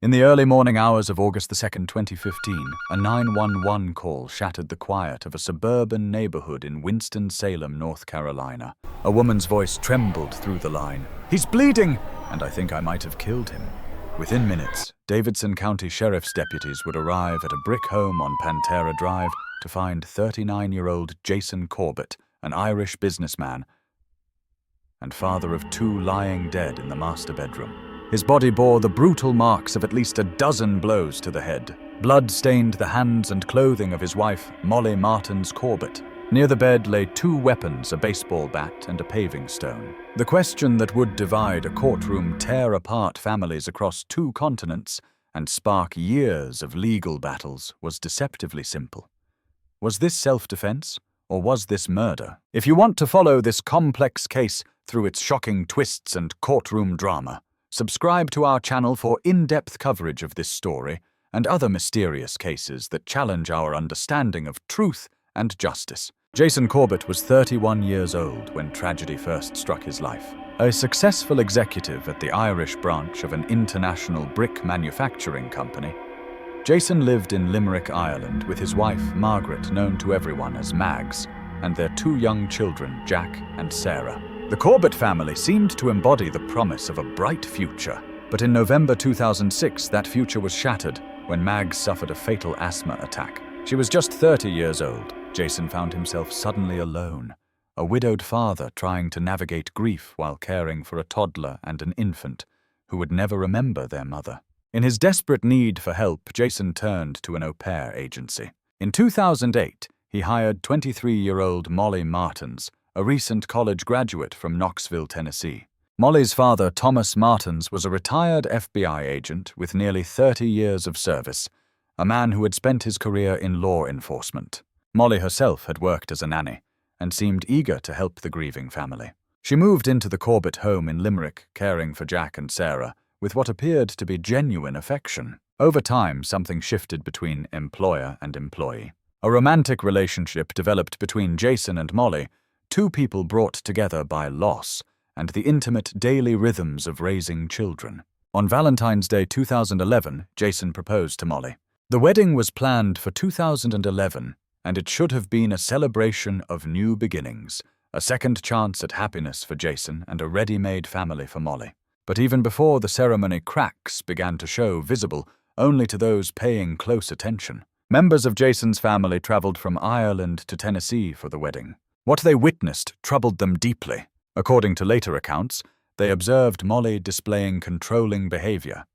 In the early morning hours of August the 2nd, 2015, a 911 call shattered the quiet of a suburban neighborhood in Winston-Salem, North Carolina. A woman's voice trembled through the line. "He's bleeding! And I think I might have killed him." Within minutes, Davidson County Sheriff's deputies would arrive at a brick home on Pantera Drive to find 39-year-old Jason Corbett, an Irish businessman and father of two, lying dead in the master bedroom. His body bore the brutal marks of at least a dozen blows to the head. Blood stained the hands and clothing of his wife, Molly Martins Corbett. Near the bed lay two weapons, a baseball bat and a paving stone. The question that would divide a courtroom, tear apart families across two continents, and spark years of legal battles was deceptively simple. Was this self-defense, or was this murder? If you want to follow this complex case through its shocking twists and courtroom drama, subscribe to our channel for in-depth coverage of this story and other mysterious cases that challenge our understanding of truth and justice. Jason Corbett was 31 years old when tragedy first struck his life. A successful executive at the Irish branch of an international brick manufacturing company, Jason lived in Limerick, Ireland, with his wife, Margaret, known to everyone as Mags, and their two young children, Jack and Sarah. The Corbett family seemed to embody the promise of a bright future, but in November 2006, that future was shattered when Mags suffered a fatal asthma attack. She was just 30 years old. Jason found himself suddenly alone, a widowed father trying to navigate grief while caring for a toddler and an infant who would never remember their mother. In his desperate need for help, Jason turned to an au pair agency. In 2008, he hired 23-year-old Molly Martins, a recent college graduate from Knoxville, Tennessee. Molly's father, Thomas Martins, was a retired FBI agent with nearly 30 years of service, a man who had spent his career in law enforcement. Molly herself had worked as a nanny and seemed eager to help the grieving family. She moved into the Corbett home in Limerick, caring for Jack and Sarah, with what appeared to be genuine affection. Over time, something shifted between employer and employee. A romantic relationship developed between Jason and Molly, two people brought together by loss and the intimate daily rhythms of raising children. On Valentine's Day 2011, Jason proposed to Molly. The wedding was planned for 2011, and it should have been a celebration of new beginnings, a second chance at happiness for Jason and a ready-made family for Molly. But even before the ceremony, cracks began to show, visible only to those paying close attention. Members of Jason's family traveled from Ireland to Tennessee for the wedding. What they witnessed troubled them deeply. According to later accounts, they observed Molly displaying controlling behavior,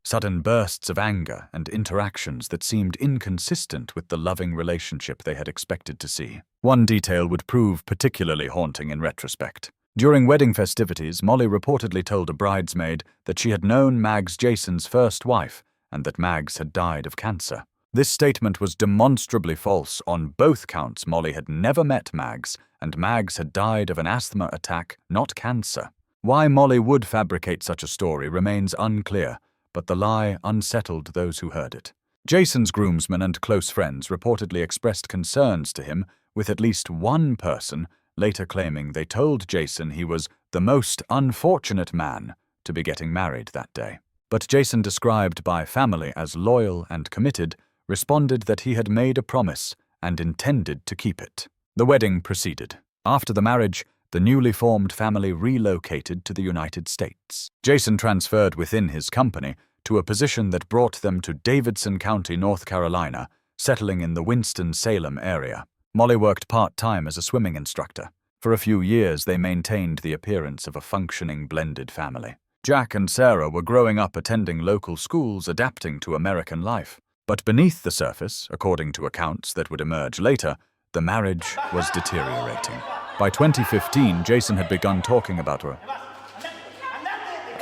sudden bursts of anger, and interactions that seemed inconsistent with the loving relationship they had expected to see. One detail would prove particularly haunting in retrospect. During wedding festivities, Molly reportedly told a bridesmaid that she had known Mags, Jason's first wife, and that Mags had died of cancer. This statement was demonstrably false on both counts. Molly had never met Mags, and Mags had died of an asthma attack, not cancer. Why Molly would fabricate such a story remains unclear, but the lie unsettled those who heard it. Jason's groomsmen and close friends reportedly expressed concerns to him, with at least one person later claiming they told Jason he was the most unfortunate man to be getting married that day. But Jason, described by family as loyal and committed, responded that he had made a promise and intended to keep it. The wedding proceeded. After the marriage, the newly formed family relocated to the United States. Jason transferred within his company to a position that brought them to Davidson County, North Carolina, settling in the Winston-Salem area. Molly worked part-time as a swimming instructor. For a few years, they maintained the appearance of a functioning blended family. Jack and Sarah were growing up attending local schools, adapting to American life. But beneath the surface, according to accounts that would emerge later, the marriage was deteriorating. By 2015, Jason had begun talking about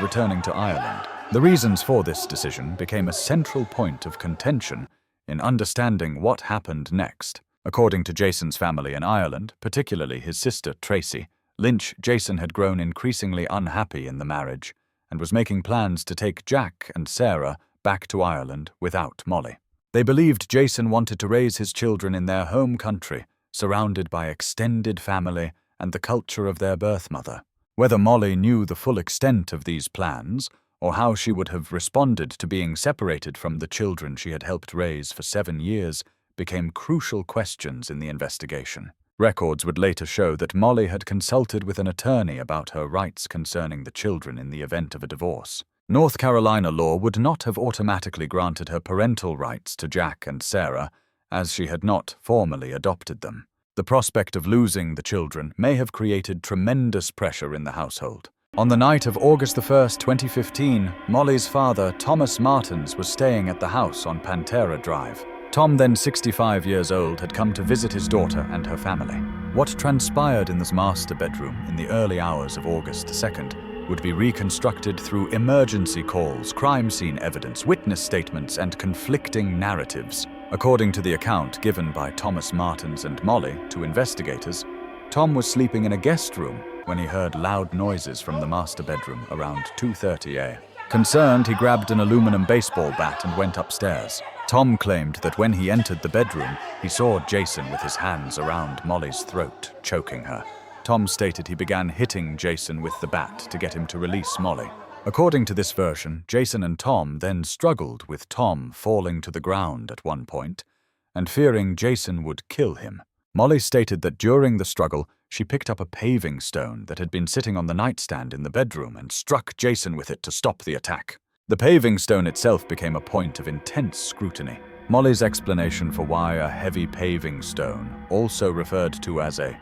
returning to Ireland. The reasons for this decision became a central point of contention in understanding what happened next. According to Jason's family in Ireland, particularly his sister Tracy Lynch, Jason had grown increasingly unhappy in the marriage and was making plans to take Jack and Sarah back to Ireland without Molly. They believed Jason wanted to raise his children in their home country, surrounded by extended family and the culture of their birth mother. Whether Molly knew the full extent of these plans, or how she would have responded to being separated from the children she had helped raise for 7 years, became crucial questions in the investigation. Records would later show that Molly had consulted with an attorney about her rights concerning the children in the event of a divorce. North Carolina law would not have automatically granted her parental rights to Jack and Sarah, as she had not formally adopted them. The prospect of losing the children may have created tremendous pressure in the household. On the night of August 1, 2015, Molly's father, Thomas Martins, was staying at the house on Pantera Drive. Tom, then 65 years old, had come to visit his daughter and her family. What transpired in this master bedroom in the early hours of August 2nd would be reconstructed through emergency calls, crime scene evidence, witness statements, and conflicting narratives. According to the account given by Thomas Martins and Molly to investigators, Tom was sleeping in a guest room when he heard loud noises from the master bedroom around 2:30 a.m. Concerned, he grabbed an aluminum baseball bat and went upstairs. Tom claimed that when he entered the bedroom, he saw Jason with his hands around Molly's throat, choking her. Tom stated he began hitting Jason with the bat to get him to release Molly. According to this version, Jason and Tom then struggled, with Tom falling to the ground at one point and fearing Jason would kill him. Molly stated that during the struggle, she picked up a paving stone that had been sitting on the nightstand in the bedroom and struck Jason with it to stop the attack. The paving stone itself became a point of intense scrutiny. Molly's explanation for why a heavy paving stone, also referred to as a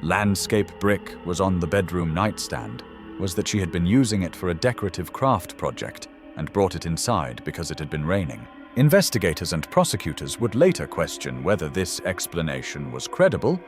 landscape brick, was on the bedroom nightstand was that she had been using it for a decorative craft project and brought it inside because it had been raining. Investigators and prosecutors would later question whether this explanation was credible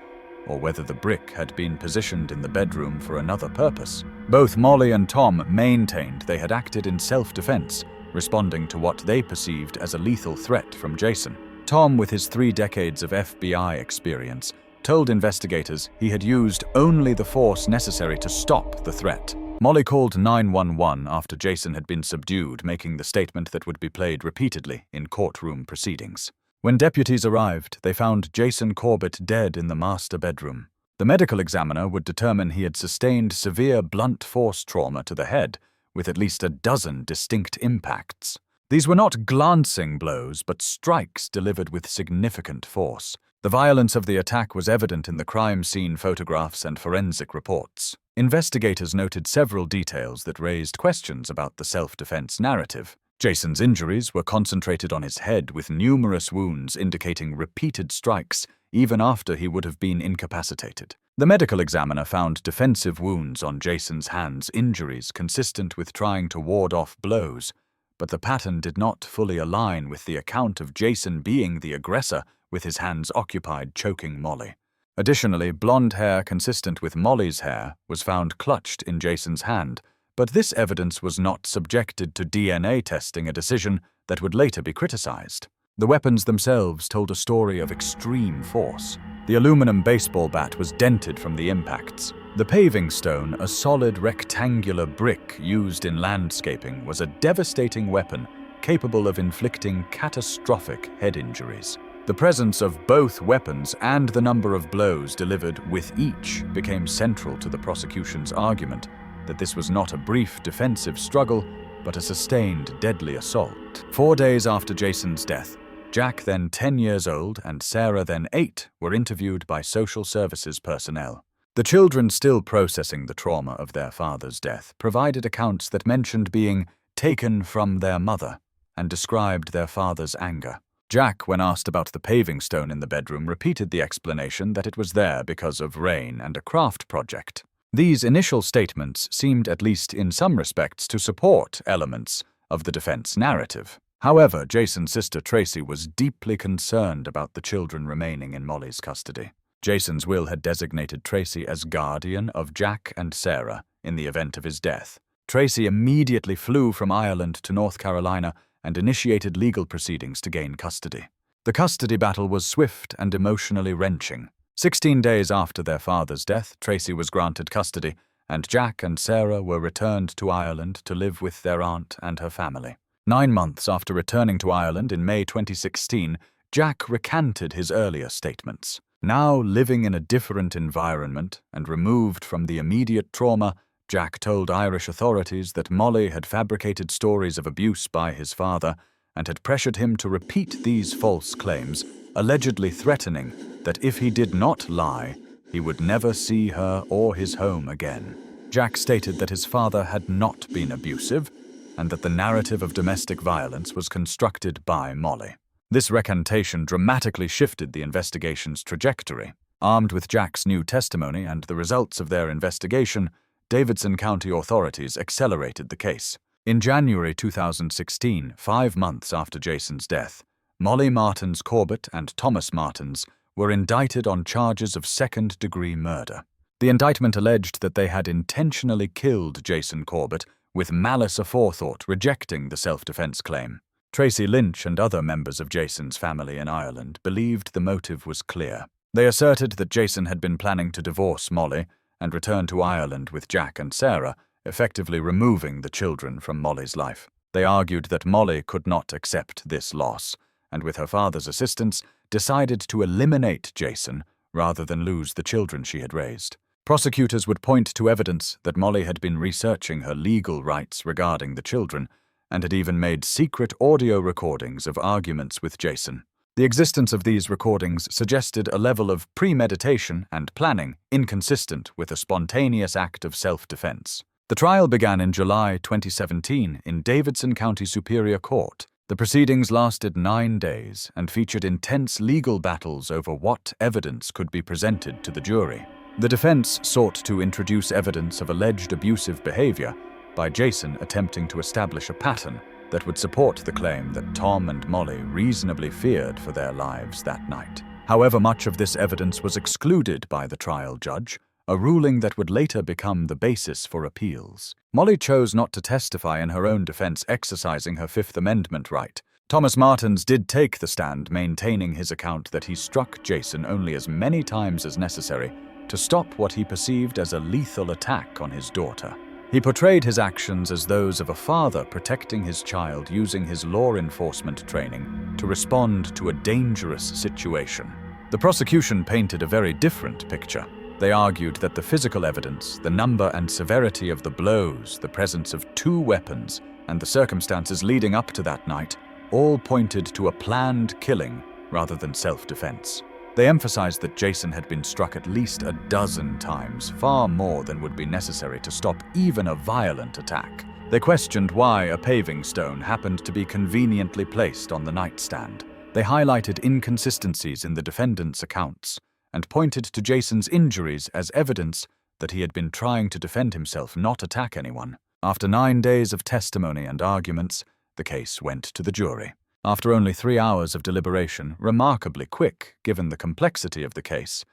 or whether the brick had been positioned in the bedroom for another purpose. Both Molly and Tom maintained they had acted in self-defense, responding to what they perceived as a lethal threat from Jason. Tom, with his 3 decades of FBI experience, told investigators he had used only the force necessary to stop the threat. Molly called 911 after Jason had been subdued, making the statement that would be played repeatedly in courtroom proceedings. When deputies arrived, they found Jason Corbett dead in the master bedroom. The medical examiner would determine he had sustained severe blunt force trauma to the head, with at least a dozen distinct impacts. These were not glancing blows, but strikes delivered with significant force. The violence of the attack was evident in the crime scene photographs and forensic reports. Investigators noted several details that raised questions about the self-defense narrative. Jason's injuries were concentrated on his head, with numerous wounds indicating repeated strikes even after he would have been incapacitated. The medical examiner found defensive wounds on Jason's hands, injuries consistent with trying to ward off blows, but the pattern did not fully align with the account of Jason being the aggressor, with his hands occupied choking Molly. Additionally, blonde hair consistent with Molly's hair was found clutched in Jason's hand, but this evidence was not subjected to DNA testing, a decision that would later be criticized. The weapons themselves told a story of extreme force. The aluminum baseball bat was dented from the impacts. The paving stone, a solid rectangular brick used in landscaping, was a devastating weapon capable of inflicting catastrophic head injuries. The presence of both weapons and the number of blows delivered with each became central to the prosecution's argument that this was not a brief defensive struggle, but a sustained deadly assault. 4 days after Jason's death, Jack, then 10 years old, and Sarah, then 8, were interviewed by social services personnel. The children, still processing the trauma of their father's death, provided accounts that mentioned being taken from their mother and described their father's anger. Jack, when asked about the paving stone in the bedroom, repeated the explanation that it was there because of rain and a craft project. These initial statements seemed, at least in some respects, to support elements of the defense narrative. However, Jason's sister Tracy was deeply concerned about the children remaining in Molly's custody. Jason's will had designated Tracy as guardian of Jack and Sarah in the event of his death. Tracy immediately flew from Ireland to North Carolina and initiated legal proceedings to gain custody. The custody battle was swift and emotionally wrenching. 16 days after their father's death, Tracy was granted custody, and Jack and Sarah were returned to Ireland to live with their aunt and her family. 9 months after returning to Ireland in May 2016, Jack recanted his earlier statements. Now living in a different environment and removed from the immediate trauma, Jack told Irish authorities that Molly had fabricated stories of abuse by his father and had pressured him to repeat these false claims, allegedly threatening that if he did not lie, he would never see her or his home again. Jack stated that his father had not been abusive and that the narrative of domestic violence was constructed by Molly. This recantation dramatically shifted the investigation's trajectory. Armed with Jack's new testimony and the results of their investigation, Davidson County authorities accelerated the case. In January 2016, 5 months after Jason's death, Molly Martins Corbett and Thomas Martins were indicted on charges of second-degree murder. The indictment alleged that they had intentionally killed Jason Corbett with malice aforethought, rejecting the self-defense claim. Tracy Lynch and other members of Jason's family in Ireland believed the motive was clear. They asserted that Jason had been planning to divorce Molly and return to Ireland with Jack and Sarah, effectively removing the children from Molly's life. They argued that Molly could not accept this loss, and with her father's assistance, decided to eliminate Jason rather than lose the children she had raised. Prosecutors would point to evidence that Molly had been researching her legal rights regarding the children and had even made secret audio recordings of arguments with Jason. The existence of these recordings suggested a level of premeditation and planning inconsistent with a spontaneous act of self-defense. The trial began in July 2017 in Davidson County Superior Court. The proceedings lasted 9 days and featured intense legal battles over what evidence could be presented to the jury. The defense sought to introduce evidence of alleged abusive behavior by Jason attempting to establish a pattern that would support the claim that Tom and Molly reasonably feared for their lives that night. However, much of this evidence was excluded by the trial judge, a ruling that would later become the basis for appeals. Molly chose not to testify in her own defense, exercising her Fifth Amendment right. Thomas Martins did take the stand, maintaining his account that he struck Jason only as many times as necessary to stop what he perceived as a lethal attack on his daughter. He portrayed his actions as those of a father protecting his child using his law enforcement training to respond to a dangerous situation. The prosecution painted a very different picture. They argued that the physical evidence, the number and severity of the blows, the presence of 2 weapons, and the circumstances leading up to that night all pointed to a planned killing rather than self-defense. They emphasized that Jason had been struck at least a dozen times, far more than would be necessary to stop even a violent attack. They questioned why a paving stone happened to be conveniently placed on the nightstand. They highlighted inconsistencies in the defendant's accounts and pointed to Jason's injuries as evidence that he had been trying to defend himself, not attack anyone. After 9 days of testimony and arguments, the case went to the jury. After only 3 hours of deliberation, remarkably quick given the complexity of the case,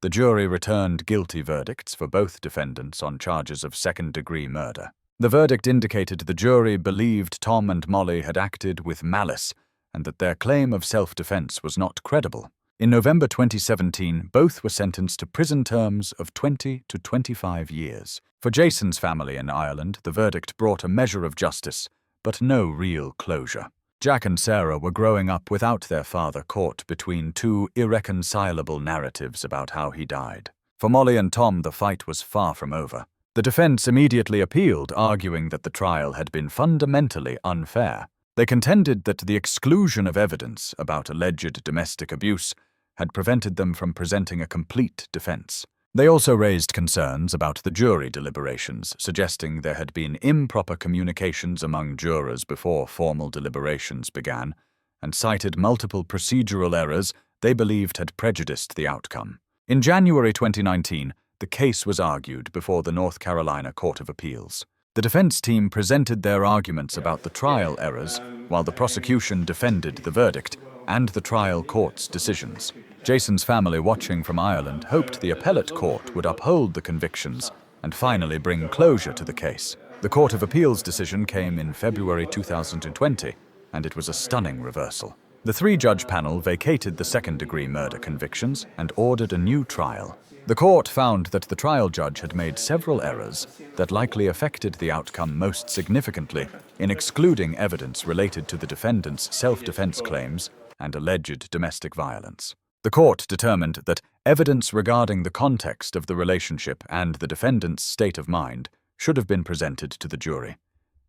the jury returned guilty verdicts for both defendants on charges of second-degree murder. The verdict indicated the jury believed Tom and Molly had acted with malice and that their claim of self-defense was not credible. In November 2017, both were sentenced to prison terms of 20 to 25 years. For Jason's family in Ireland, the verdict brought a measure of justice, but no real closure. Jack and Sarah were growing up without their father, caught between 2 irreconcilable narratives about how he died. For Molly and Tom, the fight was far from over. The defense immediately appealed, arguing that the trial had been fundamentally unfair. They contended that the exclusion of evidence about alleged domestic abuse had prevented them from presenting a complete defense. They also raised concerns about the jury deliberations, suggesting there had been improper communications among jurors before formal deliberations began, and cited multiple procedural errors they believed had prejudiced the outcome. In January 2019, the case was argued before the North Carolina Court of Appeals. The defense team presented their arguments about the trial errors, while the prosecution defended the verdict and the trial court's decisions. Jason's family, watching from Ireland, hoped the appellate court would uphold the convictions and finally bring closure to the case. The Court of Appeals decision came in February 2020, and it was a stunning reversal. The 3-judge panel vacated the second-degree murder convictions and ordered a new trial. The court found that the trial judge had made several errors that likely affected the outcome, most significantly in excluding evidence related to the defendant's self-defense claims and alleged domestic violence. The court determined that evidence regarding the context of the relationship and the defendant's state of mind should have been presented to the jury,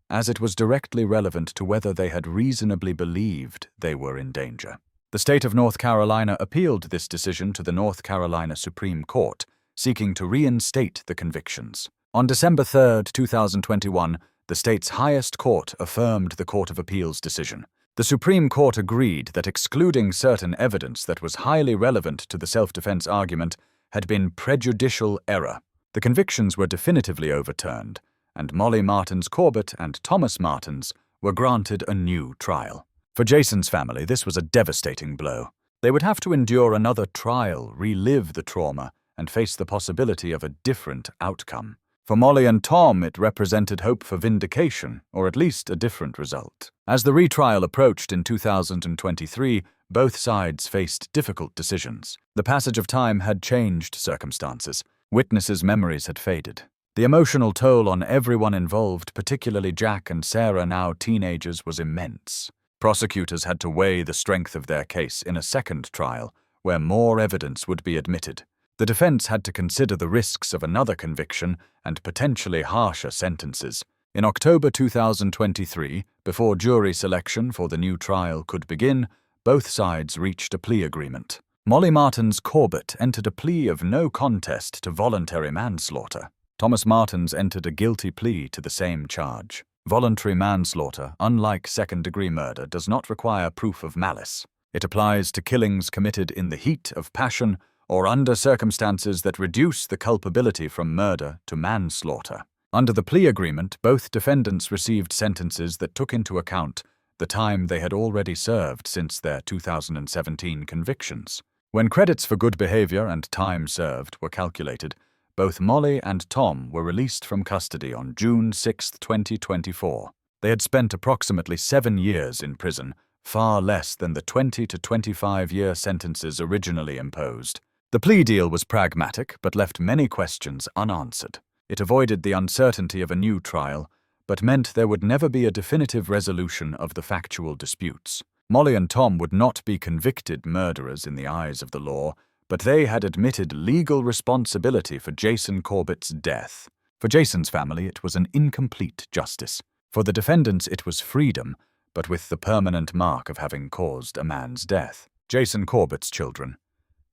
as it was directly relevant to whether they had reasonably believed they were in danger. The state of North Carolina appealed this decision to the North Carolina Supreme Court, seeking to reinstate the convictions. On December 3, 2021, the state's highest court affirmed the Court of Appeals decision. The Supreme Court agreed that excluding certain evidence that was highly relevant to the self-defense argument had been prejudicial error. The convictions were definitively overturned, and Molly Martins Corbett and Thomas Martins were granted a new trial. For Jason's family, this was a devastating blow. They would have to endure another trial, relive the trauma, and face the possibility of a different outcome. For Molly and Tom, it represented hope for vindication, or at least a different result. As the retrial approached in 2023, both sides faced difficult decisions. The passage of time had changed circumstances. Witnesses' memories had faded. The emotional toll on everyone involved, particularly Jack and Sarah, now teenagers, was immense. Prosecutors had to weigh the strength of their case in a second trial, where more evidence would be admitted. The defense had to consider the risks of another conviction and potentially harsher sentences. In October 2023, before jury selection for the new trial could begin, both sides reached a plea agreement. Molly Martins Corbett entered a plea of no contest to voluntary manslaughter. Thomas Martins entered a guilty plea to the same charge. Voluntary manslaughter, unlike second-degree murder, does not require proof of malice. It applies to killings committed in the heat of passion or under circumstances that reduce the culpability from murder to manslaughter. Under the plea agreement, both defendants received sentences that took into account the time they had already served since their 2017 convictions. When credits for good behavior and time served were calculated, both Molly and Tom were released from custody on June 6, 2024. They had spent approximately 7 years in prison, far less than the 20 to 25-year sentences originally imposed. The plea deal was pragmatic, but left many questions unanswered. It avoided the uncertainty of a new trial, but meant there would never be a definitive resolution of the factual disputes. Molly and Tom would not be convicted murderers in the eyes of the law, but they had admitted legal responsibility for Jason Corbett's death. For Jason's family, it was an incomplete justice. For the defendants, it was freedom, but with the permanent mark of having caused a man's death. Jason Corbett's children,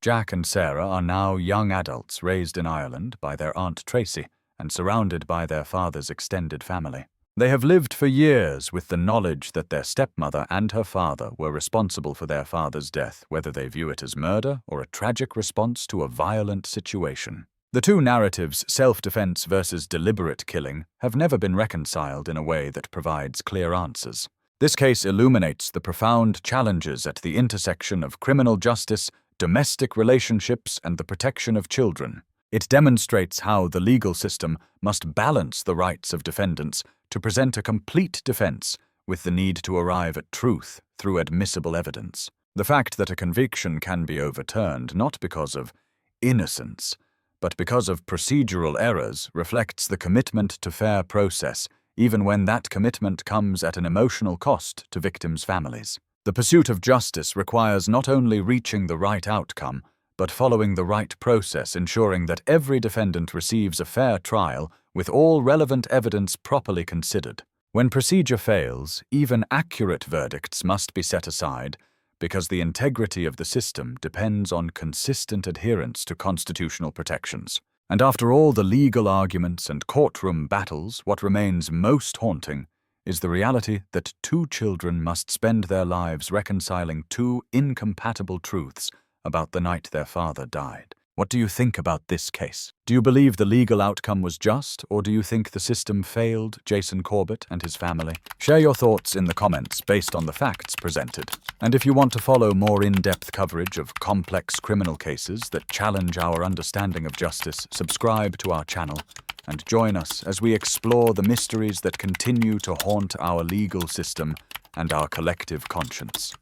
Jack and Sarah, are now young adults raised in Ireland by their Aunt Tracy and surrounded by their father's extended family. They have lived for years with the knowledge that their stepmother and her father were responsible for their father's death, whether they view it as murder or a tragic response to a violent situation. The two narratives, self-defense versus deliberate killing, have never been reconciled in a way that provides clear answers. This case illuminates the profound challenges at the intersection of criminal justice, domestic relationships, and the protection of children. It demonstrates how the legal system must balance the rights of defendants to present a complete defense with the need to arrive at truth through admissible evidence. The fact that a conviction can be overturned not because of innocence, but because of procedural errors reflects the commitment to fair process, even when that commitment comes at an emotional cost to victims' families. The pursuit of justice requires not only reaching the right outcome, but following the right process, ensuring that every defendant receives a fair trial with all relevant evidence properly considered. When procedure fails, even accurate verdicts must be set aside because the integrity of the system depends on consistent adherence to constitutional protections. And after all the legal arguments and courtroom battles, what remains most haunting is the reality that two children must spend their lives reconciling two incompatible truths about the night their father died. What do you think about this case? Do you believe the legal outcome was just, or do you think the system failed Jason Corbett and his family? Share your thoughts in the comments based on the facts presented. And if you want to follow more in-depth coverage of complex criminal cases that challenge our understanding of justice, subscribe to our channel and join us as we explore the mysteries that continue to haunt our legal system and our collective conscience.